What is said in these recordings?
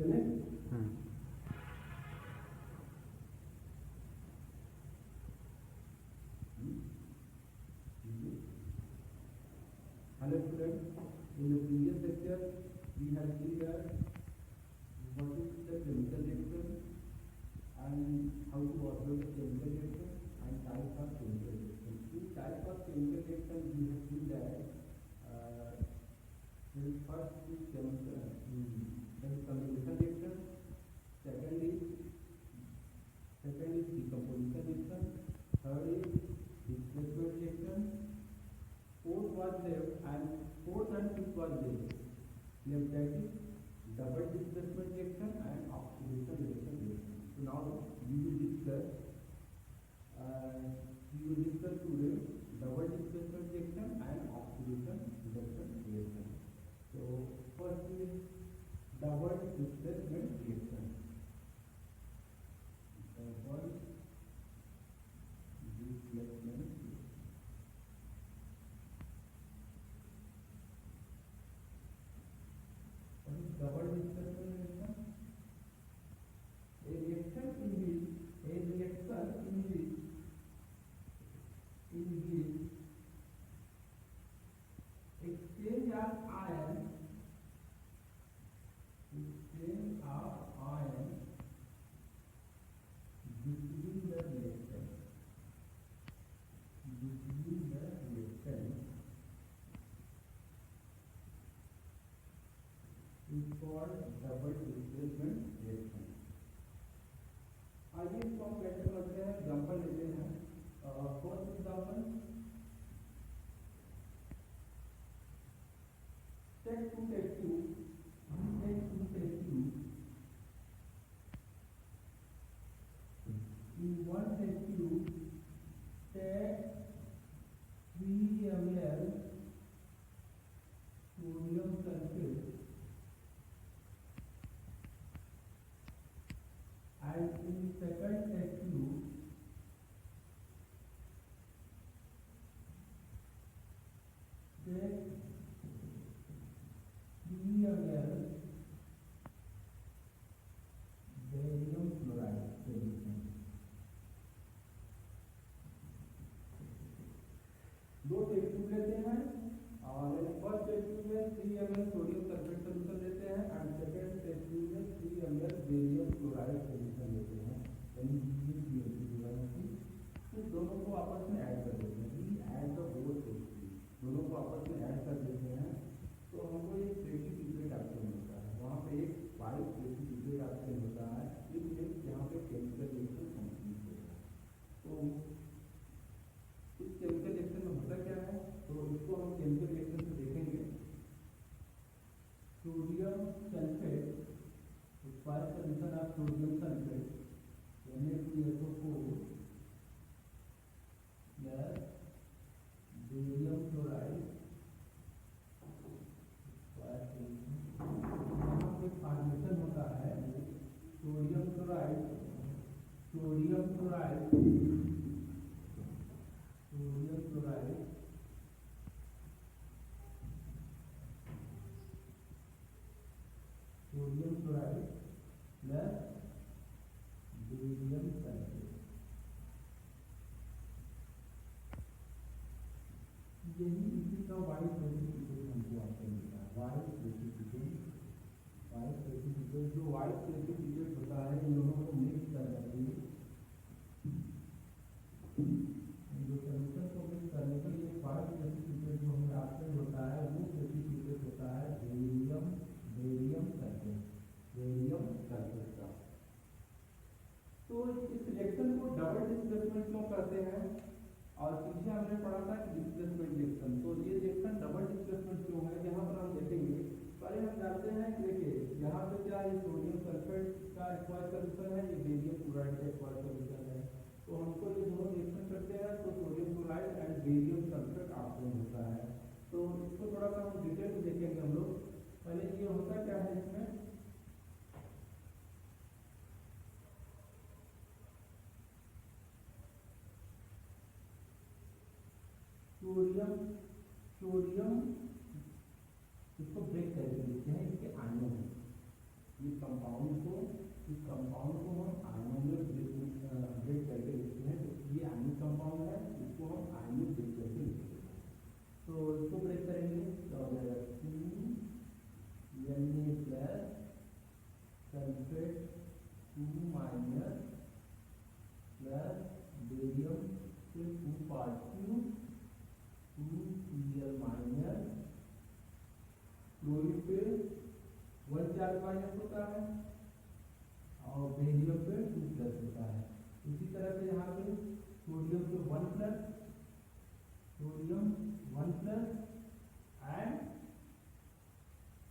Hello students, in the previous lecture we have seen that what is the chemical reaction and how to observe the chemical reaction and types of chemical reaction. In types of chemical reaction we have seen that first is chemical combination reaction, second is decomposition reaction, third is displacement reaction, fourth and fifth was left. That is double displacement reaction and oxidation reaction. So now we will discuss today double displacement reaction and oxidation reaction. So first is double displacement reaction. Double displacement. Double displacement reaction. A reaction in which exchange of ion between the reaction is called double displacement reaction. आइए इसको हम कैसे समझते हैं, example लेते हैं. First example, take two test tube. In one test tube, take 3 ml sodium sulfate and in second test tube take 3 ml barium chloride solution. दो test tube लेते हैं और फर्स्ट टेस्ट ट्यूब में 3 ml सोडियम सल्फेट सोल्यूशन लेते हैं and second test tube में 3 ml barium chloride solution लेते हैं. फिर दोनों को आपस में ऐड कर देते हैं. Add the both test tube, दोनों को आपस में ऐड कर देते हैं तो हमको एक प्रेसिपिटेट ऑप्शन मिलता है. वहाँ पे एक वाइट प्रेसिपिटेट ऑप्शन होता है. इट मीन्स यहाँ पे केमिकल रिएक्शन कंप्लीट होगा. तो इस केमिकल रिएक्शन में होता क्या है, तो इसको हम केमिकल रिएक्शन से देखेंगे. Sodium sulphate, acquired solution of sodium sulphate Na2SO4 plus barium chloride formation होता है sodium chloride sodium chloride plus barium sulphate. यही इसी का वाइट प्रेसिपिटेट हमको आपको मिलता है. वाइट प्रेसिपिटेट जो वाइट प्रेसिपिटेट होता है इन दोनों को मिक्स कर करके जो सॉल्यूशन को मिक्स करने के लिए वाइट प्रेसिपिटेट जो हमें ऑप्शन होता है वो प्रेसिपिटेट होता है बेरियम सल्फेट का. तो इस रिएक्शन को डबल डिस्प्लेसमेंट क्यों करते हैं, और पीछे हमने पढ़ा था कि डिस्प्लेसमेंट रिएक्शन. तो ये रिएक्शन डबल डिस्प्लेसमेंट क्यों है, यहाँ पर हम देखेंगे. पहले हम जानते हैं कि देखिए यहाँ पे क्या है, सोडियम सल्फेट का एक्वायर्ड सॉल्यूशन है, ये बेरियम क्लोराइड का एक्वायर्ड सॉल्यूशन है. तो हमको ये दोनों रिएक्शन करते हैं तो sodium chloride and barium sulphate option होता है. तो इसको थोड़ा सा हम डिटेल में देखेंगे हम लोग. पहले ये होता क्या है, इसमें सोडियम इसको ब्रेक करके देखते हैं. इसके आयन है, ये compound sulphate 2 minus plus barium से 2 part cube 2Cl minus chlorine पे 1 चार्ज माइनस होता है और बेरियम पे 2 प्लस होता है। इसी तरह से यहाँ पे सोडियम पे 1 plus and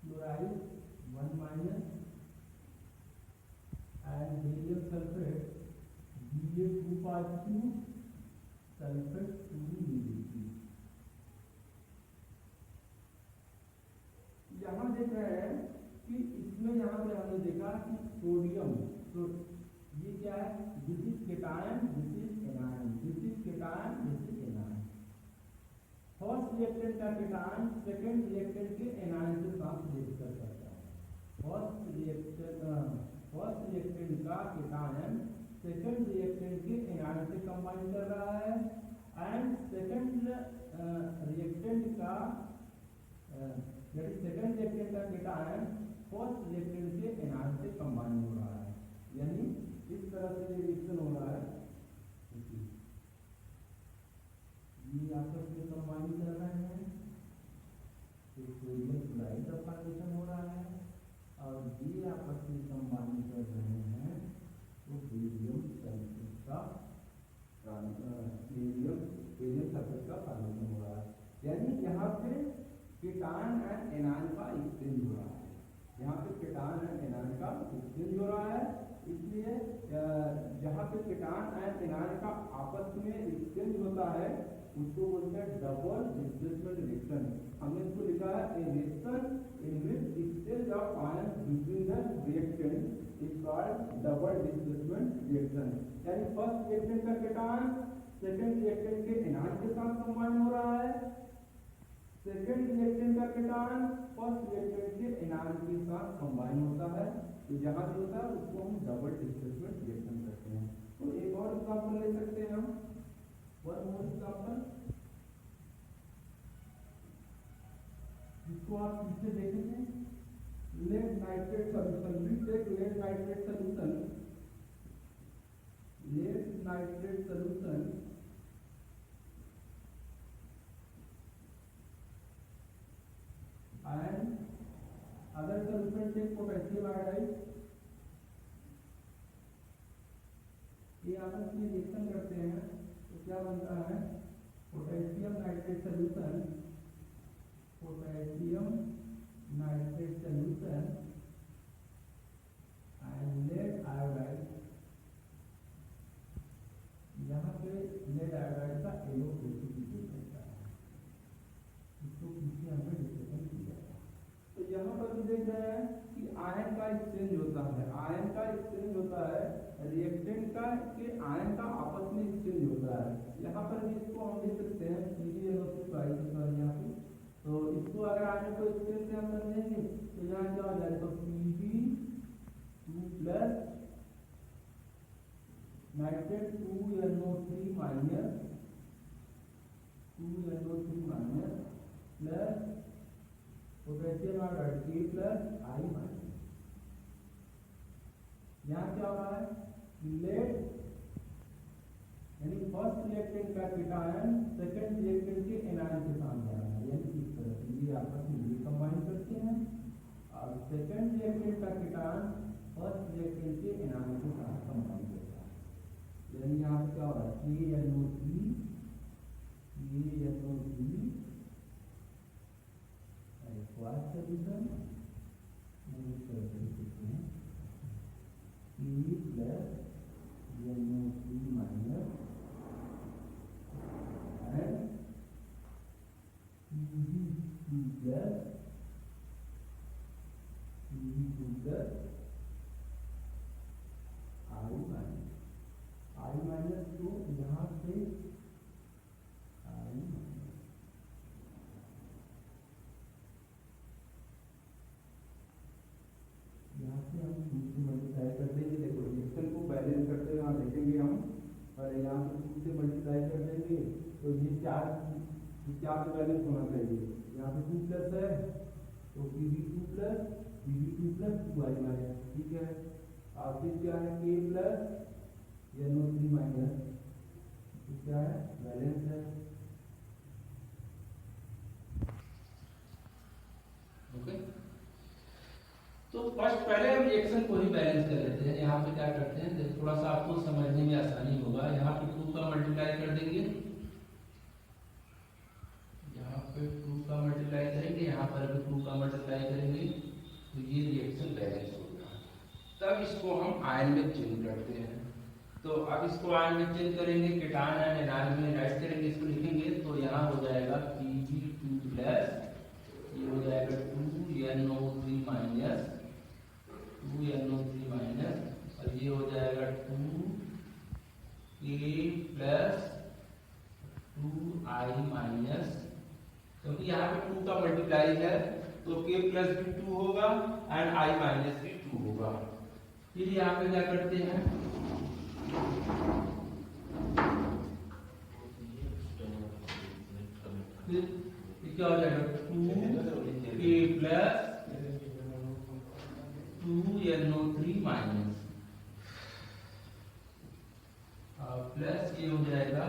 chloride 1 minus and barium sulphate Ba 2 part cube sulphate 2 Mg। यहाँ देख रहे हैं कि इसमें यहाँ पे हमने देखा कि सोडियम, तो ये क्या है, this is cation, this is anion, this is cation, this is anion. First reactant का केटायन सेकंड रिएक्टेंट के एनायन के साथ रिएक्शन करता है। फर्स्ट रिएक्टेंट का केटायन सेकंड रिएक्टेंट के एनायन से कंबाइन कर रहा है एंड सेकंड रिएक्टेंट का सेकंड रिएक्टेंट का केटायन फर्स्ट रिएक्टेंट के एनायन से कंबाइन हो रहा है, यानी इस तरह से रिएक्शन हो रहा है। ये आपस में कंबाइन कर रहे हैं तो सोडियम क्लोराइड का फॉर्मेशन हो रहा है और ये आपस में कंबाइन कर रहे हैं तो बेरियम सल्फेट का बेरियम सल्फेट का फॉर्मेशन हो रहा है, यानी यहाँ पे केटायन एंड एनायन का एक्सचेंज हो रहा है। यहाँ पे केटायन एंड एनायन का एक्सचेंज हो रहा है, इसलिए जहाँ पे केटायन एंड एनायन का आपस में एक्सचेंज होता है उसको बोलते हैं डबल डिस्प्लेसमेंट रिएक्शन। हमने इसको लिखा है ए reaction in which exchange of ions between the reactant is called double displacement reaction. यानी फर्स्ट रिएक्टेंट का केटायन सेकंड रिएक्टेंट के एनायन के साथ कंबाइन हो रहा है, सेकंड रिएक्टेंट का केटायन फर्स्ट रिएक्टेंट के एनायन के साथ कंबाइन होता है, तो जहां भी होता है उसको हम डबल डिस्प्लेसमेंट रिएक्शन करते हैं। तो एक और एग्जांपल ले सकते हैं हम, वन मोर एग्जांपल जिसको आप पीछे देखेंगे, lead nitrate solution. We take lead nitrate solution and other solvent take potassium iodide। ये आपस में रिएक्शन करते हैं तो क्या बनता है, potassium nitrate solution and lead iodide. यहाँ पे लेड आयोडाइड का एलो प्रेसिपिटेट होता है, इसको पीछे हमने डिस्कशन किया था। तो यहाँ पर भी देख रहे हैं कि आयन का एक्सचेंज होता है, रिएक्टेंट का के आयन का आपस में एक्सचेंज होता है। यहाँ पर भी इसको हम लिख सकते हैं यहाँ पे, तो इसको अगर आयन को एक्सचेंज से हम समझेंगे तो यहाँ क्या हो जाएगा, तो Pb2 plus nitrate 2NO3 minus plus potassium iodide K plus I minus. यहाँ क्या हो रहा है, लेड यानी फर्स्ट रिएक्टेंट का केटायन सेकंड रिएक्टेंट के एनायन के साथ जा रहा है, यानी इस तरह से ये आपस में ये कंबाइन करते हैं और सेकंड रिएक्टेंट का केटायन फर्स्ट रिएक्टेंट के एनायन के साथ कंबाइन करता है, यानी यहाँ क्या हो रहा है, KNO3 acquired solution P plus NO3 minus and Pb2 plus I minus तो यहाँ से यहाँ से हम दूसरी मल्टीप्लाई कर देंगे। देखो रिएक्शन को बैलेंस करते हुए यहाँ देखेंगे हम, और यहाँ से दूसरे मल्टीप्लाई कर देंगे तो ये चार्ज बैलेंस होना चाहिए। यहाँ पे 2 प्लस है तो Pb2 प्लस 2i माइनस, ठीक है। और फिर क्या है k प्लस NO3 माइनस, क्या है बैलेंस है। ओके, तो फर्स्ट पहले हम रिएक्शन को ही बैलेंस कर लेते हैं। यहाँ पे क्या करते हैं, थोड़ा सा आपको समझने में आसानी होगा। यहाँ पे 2 का मल्टीप्लाई कर देंगे, यहाँ पे 2 का मल्टीप्लाई करेंगे, यहाँ पर भी 2 का मल्टीप्लाई करेंगे, तो ये रिएक्शन बैलेंस होगा। तब इसको हम आयन में चेंज करते हैं। तो अब इसको आयन में चेंज करेंगे, कीटान आयन एनायन में राइट करेंगे, इसको लिखेंगे तो यहाँ हो जाएगा Pb2 प्लस, ये हो जाएगा 2NO3 माइनस, 2NO3 माइनस, और ये हो जाएगा 2K प्लस 2I माइनस, क्योंकि यहाँ पे 2 का मल्टीप्लाई है तो K प्लस भी 2 होगा एंड I माइनस भी 2 होगा। फिर यहाँ पे क्या करते हैं, फिर क्या हो जाएगा 2K plus 2NO3 minus, plus ये हो जाएगा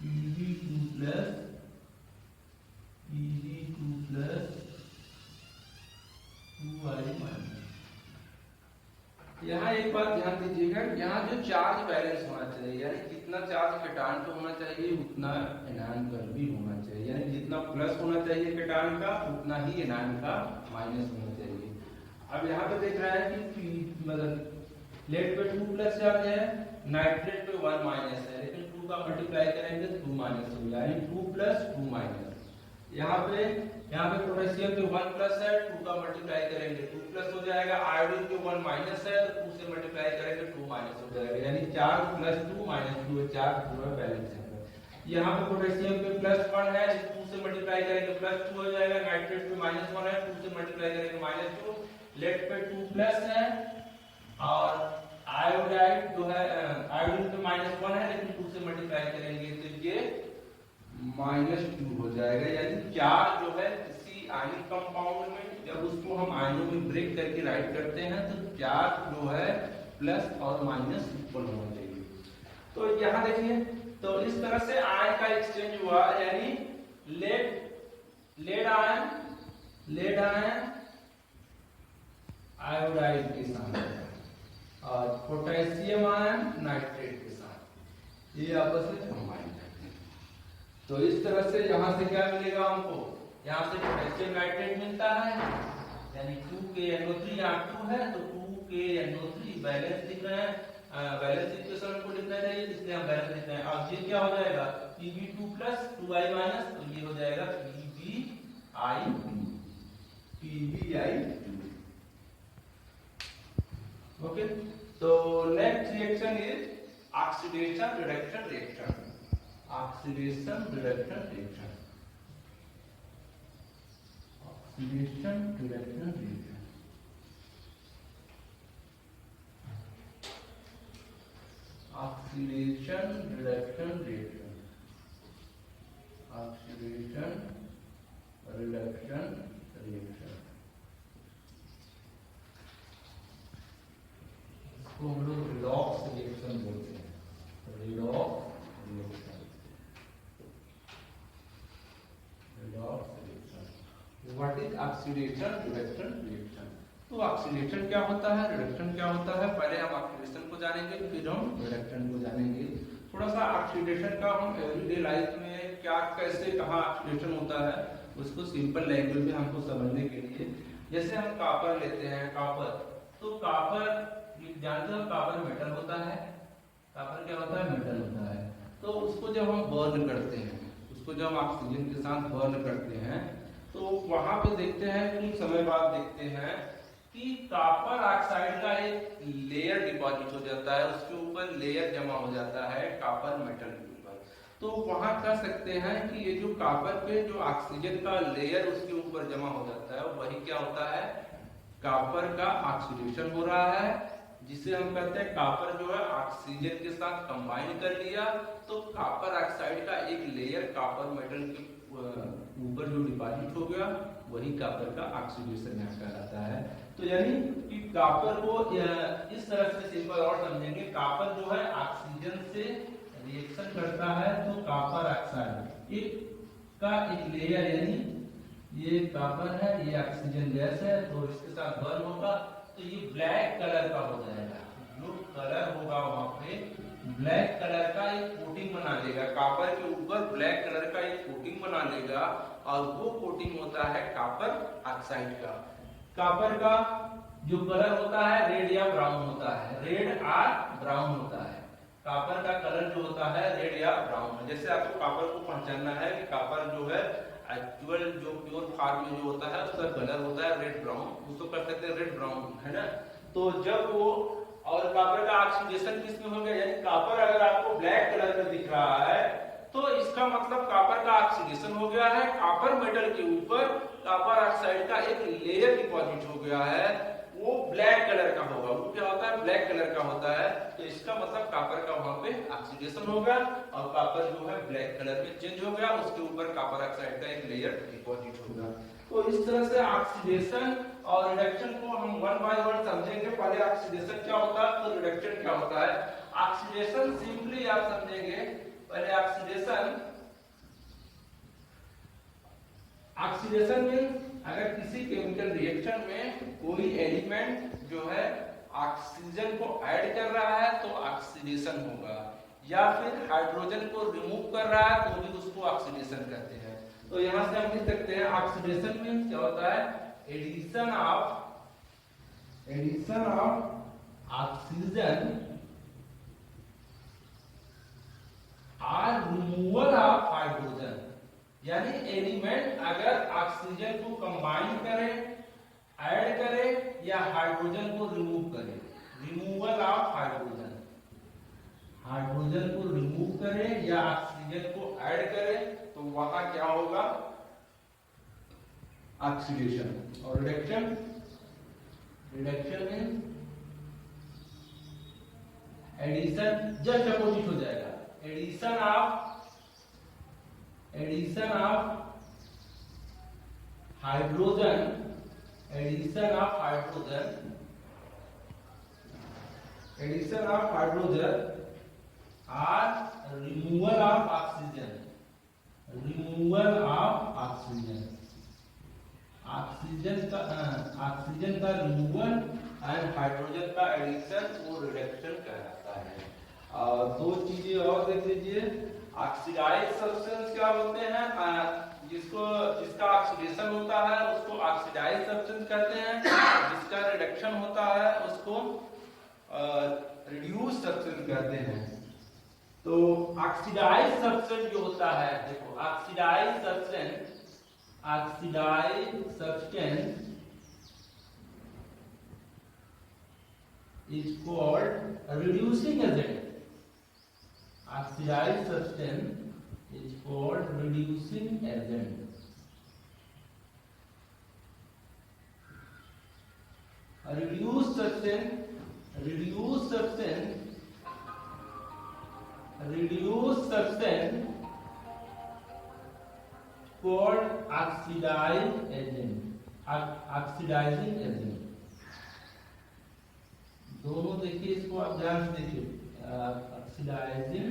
Pb2 प्लस 2I माइनस। यहाँ एक बात ध्यान दीजिएगा, यहाँ जो चार्ज बैलेंस होना चाहिए, यानी जितना चार्ज कीटान का होना चाहिए उतना एनायन का भी होना चाहिए, यानी जितना प्लस होना चाहिए कीटान का उतना ही एनायन का माइनस होना चाहिए। अब यहाँ पे देख रहा है कि मतलब लेड पे 2 प्लस चार्ज है, नाइट्रेट पे 1 माइनस है, लेकिन 2 का मल्टीप्लाई करेंगे तो 2 माइनस हो जाएगा, यानी 2 प्लस 2 माइनस। यहाँ पे पोटेशियम पे 1 प्लस है, 2 का मल्टीप्लाई करेंगे 2 प्लस हो जाएगा, आयोडीन पे 1 माइनस है तो 2 से मल्टीप्लाई करेंगे 2 माइनस हो जाएगा, यानी 4 प्लस 2 माइनस 2 है, 4 पूरा बैलेंस है। यहाँ पे पोटेशियम पे प्लस 1 है, 2 से मल्टीप्लाई करेंगे प्लस 2 हो जाएगा, नाइट्रेट पे माइनस 1 है, 2 से मल्टीप्लाई करेंगे माइनस 2, लेड पे 2 प्लस है, और आयोडाइड जो है आयोडीन पे माइनस 1 है, लेकिन 2 से मल्टीप्लाई करेंगे तो ये -2 हो जाएगा। यानी 4 जो है किसी आयनिक कंपाउंड में जब उसको हम आयनों में ब्रेक करके राइट करते हैं तो 4 जो है प्लस और माइनस इक्वल होना चाहिए। तो यहाँ देखिए, तो इस तरह से आयन का एक्सचेंज हुआ, यानी लेड आयन आयोडाइड के साथ और पोटेशियम आयन नाइट्रेट के साथ, ये आपस में कंबाइन करते हैं। तो इस तरह से यहाँ से क्या मिलेगा हमको, यहाँ से पोटेशियम नाइट्रेट मिलता है, यानी 2KNO3, यहाँ 2 है तो 2KNO3 बैलेंस लिख रहे हैं, बैलेंस इक्वेशन को लिखना चाहिए, इसलिए हम बैलेंस लिख रहे हैं। अब ये क्या हो जाएगा Pb2 प्लस 2I माइनस, तो ये हो जाएगा PbI2। ओके, तो next reaction is oxidation reduction reaction. Oxidation reduction reaction, oxidation reduction reaction. Oxidation reduction reaction, oxidation reduction reaction, इसको हम लोग रिडॉक्स रिएक्शन बोलते हैं, redox reaction, redox reaction. What is oxidation reduction reaction? तो oxidation क्या होता है, रिडक्शन क्या होता है, पहले हम ऑक्सीडेशन को जानेंगे फिर हम रिडक्शन को जानेंगे। थोड़ा सा ऑक्सीडेशन का हम एवरीडे लाइफ में क्या कैसे कहाँ ऑक्सीडेशन होता है उसको सिंपल लैंग्वेज में हमको समझने के लिए, जैसे हम कॉपर लेते हैं, कॉपर, तो कॉपर जानते हो कॉपर मेटल होता है, कॉपर क्या होता है, मेटल होता है। तो उसको जब हम बर्न करते हैं, उसको जब हम ऑक्सीजन के साथ बर्न करते हैं तो वहां पे देखते हैं, कुछ समय बाद देखते हैं कि कॉपर ऑक्साइड का एक लेयर डिपॉजिट हो जाता है, उसके ऊपर लेयर जमा हो जाता है कॉपर मेटल के ऊपर। तो वहां कह सकते हैं कि ये जो कॉपर पे जो ऑक्सीजन का लेयर उसके ऊपर जमा हो जाता है वही क्या होता है, कॉपर का ऑक्सीडेशन हो रहा है, जिसे हम कहते हैं कॉपर जो है ऑक्सीजन के साथ कंबाइन कर लिया तो कॉपर ऑक्साइड का एक लेयर कॉपर मेटल के ऊपर जो डिपॉजिट हो गया वही कॉपर का ऑक्सीडेशन यहाँ कहलाता है। तो यानी कि कॉपर को इस तरह से सिंपल और समझेंगे, कॉपर जो है ऑक्सीजन से रिएक्शन करता है तो कॉपर ऑक्साइड का एक लेयर, यानी ये कॉपर है, ये ऑक्सीजन गैस है, तो इसके साथ बर्न होगा तो ये ब्लैक कलर का हो जाएगा। जो कलर होगा वहां पे ब्लैक कलर का एक कोटिंग बना लेगा, कॉपर के ऊपर ब्लैक कलर का एक कोटिंग बना लेगा और वो कोटिंग होता है कॉपर ऑक्साइड का। कॉपर का जो कलर होता है रेड या ब्राउन होता है, रेड और ब्राउन होता है। कॉपर का कलर जो होता है रेड या ब्राउन। जैसे आपको कॉपर को पहचानना है कि कॉपर जो है एक्चुअल जो प्योर फॉर्म में जो होता है उसका कलर होता है रेड ब्राउन, उसको कर सकते हैं रेड ब्राउन, है ना। तो जब वो और कॉपर का ऑक्सीडेशन किस में हो गया, यानी कॉपर अगर आपको ब्लैक कलर में दिख रहा है तो इसका मतलब कॉपर का ऑक्सीडेशन हो गया है, कॉपर मेटल के ऊपर कॉपर ऑक्साइड का एक लेयर डिपॉजिट हो गया है, वो ब्लैक कलर का होगा। वो क्या होता है, ब्लैक कलर का होता है। तो इसका मतलब कॉपर का वहां पे ऑक्सीडेशन होगा और कॉपर जो है ब्लैक कलर में चेंज हो गया, उसके ऊपर कॉपर ऑक्साइड का एक लेयर डिपॉजिट होगा। तो इस तरह से ऑक्सीडेशन और रिडक्शन को हम वन बाय वन समझेंगे। पहले ऑक्सीडेशन क्या होता है तो रिडक्शन क्या होता है। ऑक्सीडेशन सिंपली आप समझेंगे, पहले ऑक्सीडेशन मींस अगर किसी केमिकल रिएक्शन में कोई एलिमेंट जो है ऑक्सीजन को ऐड कर रहा है तो ऑक्सीडेशन होगा, या फिर हाइड्रोजन को रिमूव कर रहा है तो भी उसको ऑक्सीडेशन कहते हैं। तो यहां से हम लिख सकते हैं ऑक्सीडेशन मींस क्या होता है, एडिशन ऑफ ऑक्सीजन और रिमूवल ऑफ हाइड्रोजन। यानी एलिमेंट अगर ऑक्सीजन को कंबाइन करे, ऐड करे या हाइड्रोजन को रिमूव करे, रिमूवल ऑफ हाइड्रोजन, हाइड्रोजन को रिमूव करे या ऑक्सीजन को ऐड करे तो वहां क्या होगा, ऑक्सीडेशन। और reduction means addition, just opposite हो जाएगा, addition of hydrogen, addition of hydrogen और रिमूवल ऑफ ऑक्सीजन, ऑक्सीजन का रिमूवल एंड हाइड्रोजन का एडिशन, वो रिडक्शन कहलाता है। और दो चीजें और देख लीजिए, ऑक्सीडाइज्ड सब्सटेंस क्या होते हैं, जिसका ऑक्सीडेशन होता है उसको ऑक्सीडाइज्ड सब्सटेंस कहते हैं, जिसका रिडक्शन होता है उसको रिड्यूस्ड सब्सटेंस कहते हैं। तो ऑक्सीडाइज्ड सब्सटेंस जो होता है, देखो oxidized substance is called reducing agent. Oxidized substance is called reducing agent. A reduced substance called oxidizing agent. दोनों देखिए, इसको आप ध्यान से देखिए, ऑक्सीडाइजिंग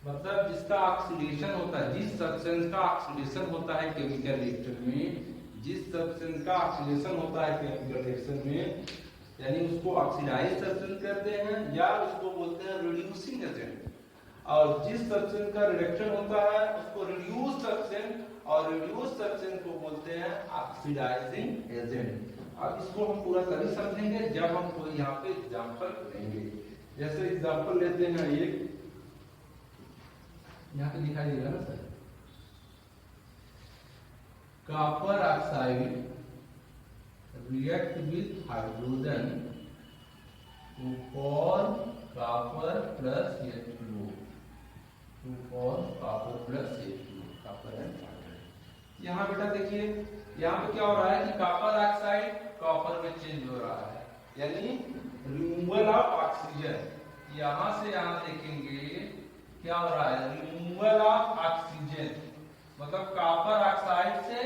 मतलब जिसका ऑक्सीडेशन होता है, जिस सब्सटेंस का ऑक्सीडेशन होता है केमिकल रिएक्शन में, जिस सब्सटेंस का ऑक्सीडेशन होता है केमिकल रिएक्शन में, यानी उसको ऑक्सीडाइज्ड सब्सटेंस कहते हैं या उसको बोलते हैं रिड्यूसिंग एजेंट। और जिस सब्सटेंस का रिडक्शन होता है उसको रिड्यूस्ड सब्सटेंस, और रिड्यूस्ड सब्सटेंस को बोलते हैं ऑक्सीडाइजिंग एजेंट। अब इसको हम पूरा तभी समझेंगे जब हम कोई यहाँ पे एग्जांपल लेंगे। जैसे एग्जांपल लेते हैं, एक यहाँ पे दिखाई देगा ना sir, copper oxide react with hydrogen to form copper plus H2O, to form copper plus H2O, copper and hydrogen. यहाँ बेटा देखिए, यहाँ पे क्या हो रहा है कि कॉपर ऑक्साइड कॉपर में चेंज हो रहा है, यानी रिमूवल ऑफ ऑक्सीजन। यहां से यहां देखेंगे क्या हो रहा है, रिमूवल ऑफ ऑक्सीजन, मतलब कॉपर ऑक्साइड से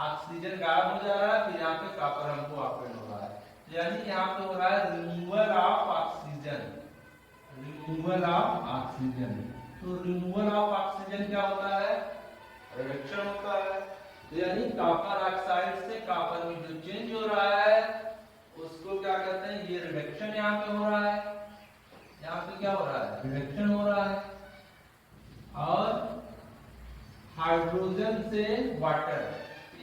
ऑक्सीजन गायब हो जा रहा है, फिर यहाँ पे कॉपर हमको ऑक्सीजन हो रहा है, यानी यहाँ पे हो रहा है removal of oxygen, removal of oxygen. तो रिमूवल ऑफ ऑक्सीजन क्या होता है, रिडक्शन होता है। तो यानी कॉपर ऑक्साइड से कॉपर में जो चेंज हो रहा है उसको क्या कहते हैं, ये रिडक्शन यहाँ पे हो रहा है, यहाँ पे क्या हो रहा है, रिडक्शन हो रहा है। और हाइड्रोजन से वाटर,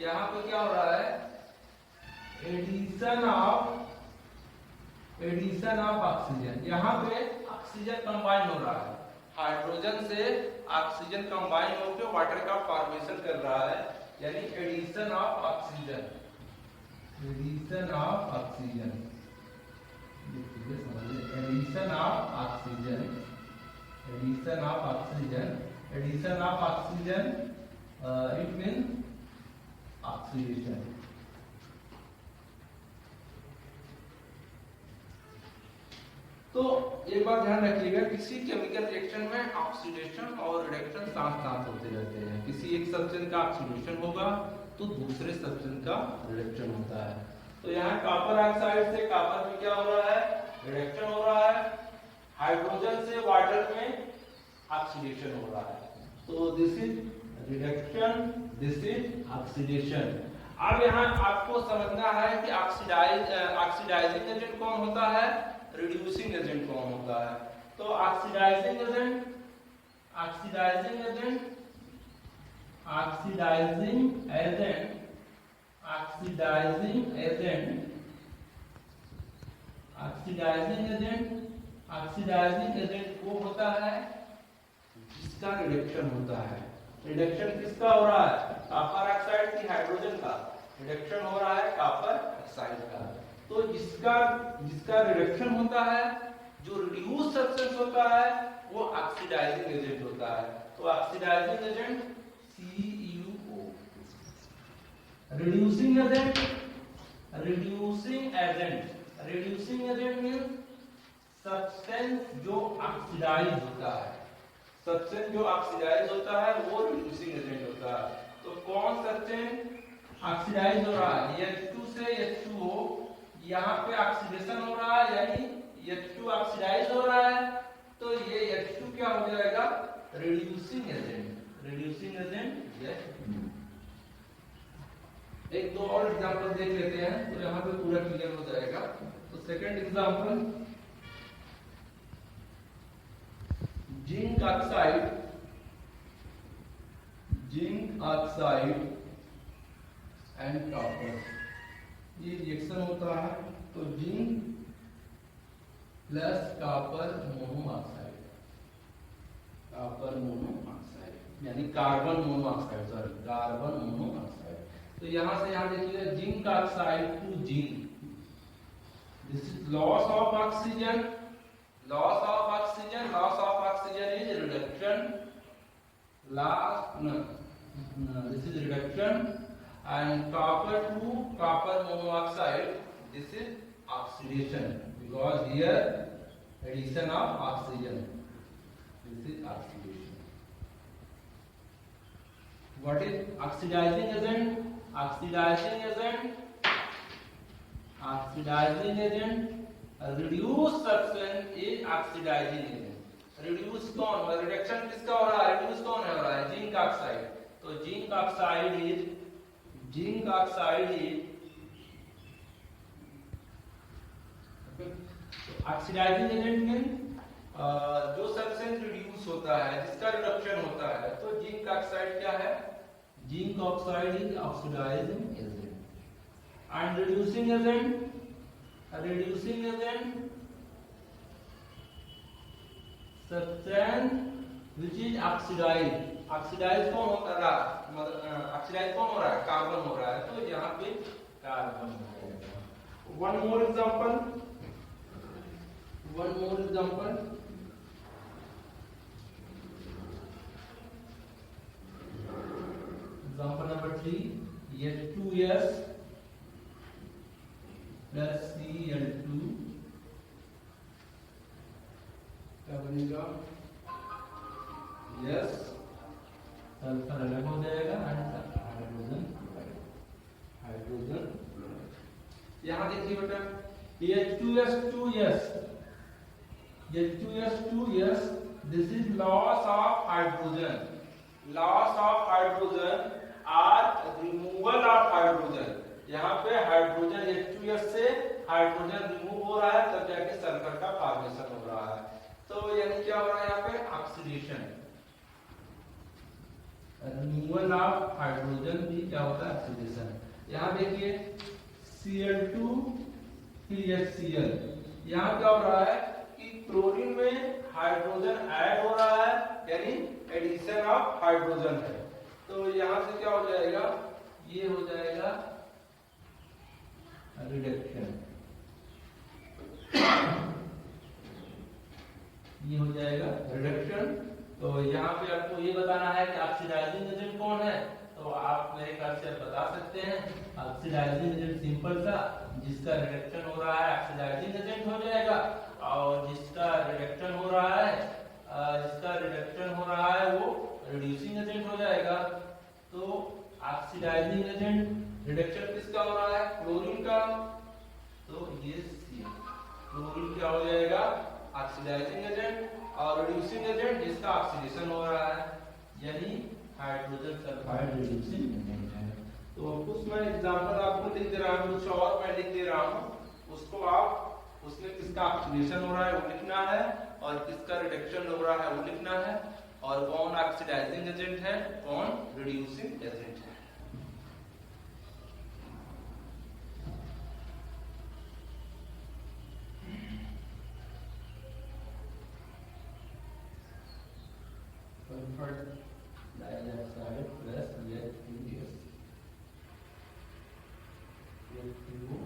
यहाँ पे क्या हो रहा है, एडिशन ऑफ ऑक्सीजन, यहाँ पे ऑक्सीजन कंबाइन हो रहा है, हाइड्रोजन से ऑक्सीजन कंबाइन होकर वाटर का फॉर्मेशन कर रहा है, यानी addition of oxygen, addition of oxygen, addition of oxygen, addition of oxygen, addition of oxygen, it mean oxidation. तो एक बात ध्यान रखिएगा, किसी केमिकल रिएक्शन में ऑक्सीडेशन और रिडक्शन साथ साथ होते रहते हैं। किसी एक सब्सटेंस का ऑक्सीडेशन होगा तो दूसरे सब्सटेंस का रिडक्शन होता है। तो यहाँ कॉपर ऑक्साइड से कॉपर में क्या हो रहा है, रिडक्शन हो रहा है, हाइड्रोजन से वाटर में ऑक्सीडेशन हो रहा है। तो this is reduction, this is oxidation. अब यहाँ आपको समझना है कि ऑक्सीडाइजिंग एजेंट कौन होता है, रिड्यूसिंग एजेंट कौन होता है। तो oxidizing agent, oxidizing agent, oxidizing agent, oxidizing agent, oxidizing agent, oxidizing agent वो होता है जिसका रिडक्शन होता है। रिडक्शन किसका हो रहा है, कॉपर ऑक्साइड की हाइड्रोजन का रिडक्शन हो रहा है कॉपर ऑक्साइड का। तो जिसका रिडक्शन होता है, जो रिड्यूस सब्सटेंस होता है वो ऑक्सीडाइजिंग एजेंट होता है। तो oxidizing agent CuO, reducing agent, reducing agent, reducing agent means substance जो ऑक्सीडाइज होता है, सब्सटेंस जो ऑक्सीडाइज होता है वो रिड्यूसिंग एजेंट होता है। तो कौन सब्सटेंस ऑक्सीडाइज हो रहा है, H2 से H2O, यहाँ पे ऑक्सीडेशन हो रहा है, यानी H2 ऑक्सीडाइज हो रहा है, तो ये H2 क्या हो जाएगा, reducing agent, reducing agent H2। एक दो और एग्जांपल देख लेते हैं तो यहाँ पे पूरा क्लियर हो जाएगा। तो second example, zinc oxide, zinc oxide and copper, ये रिएक्शन होता है। तो zinc plus copper monoxide, copper monoxide यानी carbon monoxide, sorry carbon monoxide. तो यहां से यहां देखिए zinc oxide to zinc, this is loss of oxygen, loss of oxygen, loss of oxygen is reduction, this is reduction, and copper to copper monoxide, this is oxidation, because here addition of oxygen, this is oxidation. What is oxidizing agent, oxidizing agent, oxidizing agent, reduce substance is oxidizing agent। Reduce कौन, reduction किसका हो रहा है, reduce कौन हो रहा है, zinc oxide. तो zinc oxide is, zinc oxide is oxidizing agent में जो सब्सटेंस रिड्यूस होता है, जिसका रिडक्शन होता है। तो जिंक ऑक्साइड क्या है, zinc oxide is oxidizing agent. And reducing agent, reducing agent substance which is oxidized, oxidize कौन होता रहा, मतलब ऑक्सीडाइज कौन हो रहा है, कार्बन हो रहा है। तो यहाँ पे कार्बन हो जाएगा। One more example, one more example, example number 3, H2S plus Cl2 क्या बनेगा, यस सल्फर अलग हो जाएगा, यहाँ देखिए बेटा H2S2S, H2S2S, this is loss of hydrogen, loss of hydrogen or removal of hydrogen। यहाँ पे हाइड्रोजन H2S से हाइड्रोजन रिमूव हो रहा है, तब जाके सल्फर का फॉर्मेशन हो रहा है। तो यानी क्या हो रहा है यहाँ पे ऑक्सीडेशन, रिमूवल ऑफ हाइड्रोजन भी क्या होता है ऑक्सीडेशन। यहाँ देखिए Cl2 फिर HCl, यहाँ क्या हो रहा है कि क्लोरीन में हाइड्रोजन ऐड हो रहा है, यानी एडिशन ऑफ हाइड्रोजन है। तो यहाँ से क्या हो जाएगा, ये हो जाएगा रिडक्शन, ये हो जाएगा रिडक्शन। तो यहाँ पे आपको ये बताना है कि ऑक्सीडाइजिंग एजेंट कौन है, तो आप मेरे ख्याल से बता सकते हैं ऑक्सीडाइजिंग एजेंट सिंपल सा, जिसका रिडक्शन हो रहा है ऑक्सीडाइजिंग एजेंट हो जाएगा, और जिसका रिडक्शन हो रहा है वो रिड्यूसिंग एजेंट हो जाएगा। तो ऑक्सीडाइजिंग एजेंट रिडक्शन किसका हो रहा है, क्लोरीन का, तो ये क्लोरीन क्या हो जाएगा ऑक्सीडाइजिंग एजेंट, और रिड्यूसिंग एजेंट जिसका ऑक्सीडेशन हो रहा है, यानी हाइड्रोजन सल्फाइड रिड्यूसिंग एजेंट है। तो कुछ मैं एग्जांपल आपको लिख दे रहा हूँ, कुछ और मैं लिख दे रहा हूँ, उसको आप उसमें किसका ऑक्सीडेशन हो रहा है वो लिखना है, और किसका रिडक्शन हो रहा है वो लिखना है, और कौन ऑक्सीडाइजिंग एजेंट है कौन रिड्यूसिंग एजेंट है। Sulphur dioxide plus H2S, H2O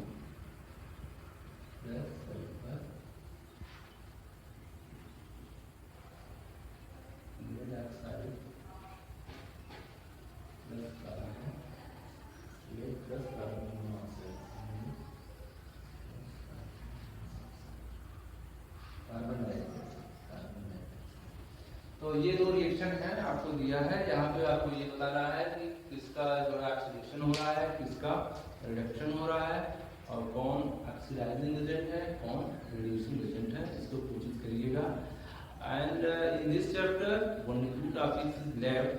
plus sulphur dioxide plus carbon, ये plus carbon monoxide, carbon dioxide. तो ये दो रिएक्शन है आपको दिया है, यहाँ पे आपको ये बताना है कि किसका जो है ऑक्सीडेशन हो रहा है, किसका रिडक्शन हो रहा है, और कौन ऑक्सीडाइजिंग एजेंट है कौन रिड्यूसिंग एजेंट है, इसको कोशिश करिएगा। And in this chapter only to topics is left,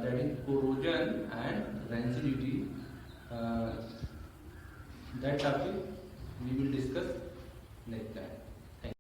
that is corrosion and rancidity. That topic we will discuss next time.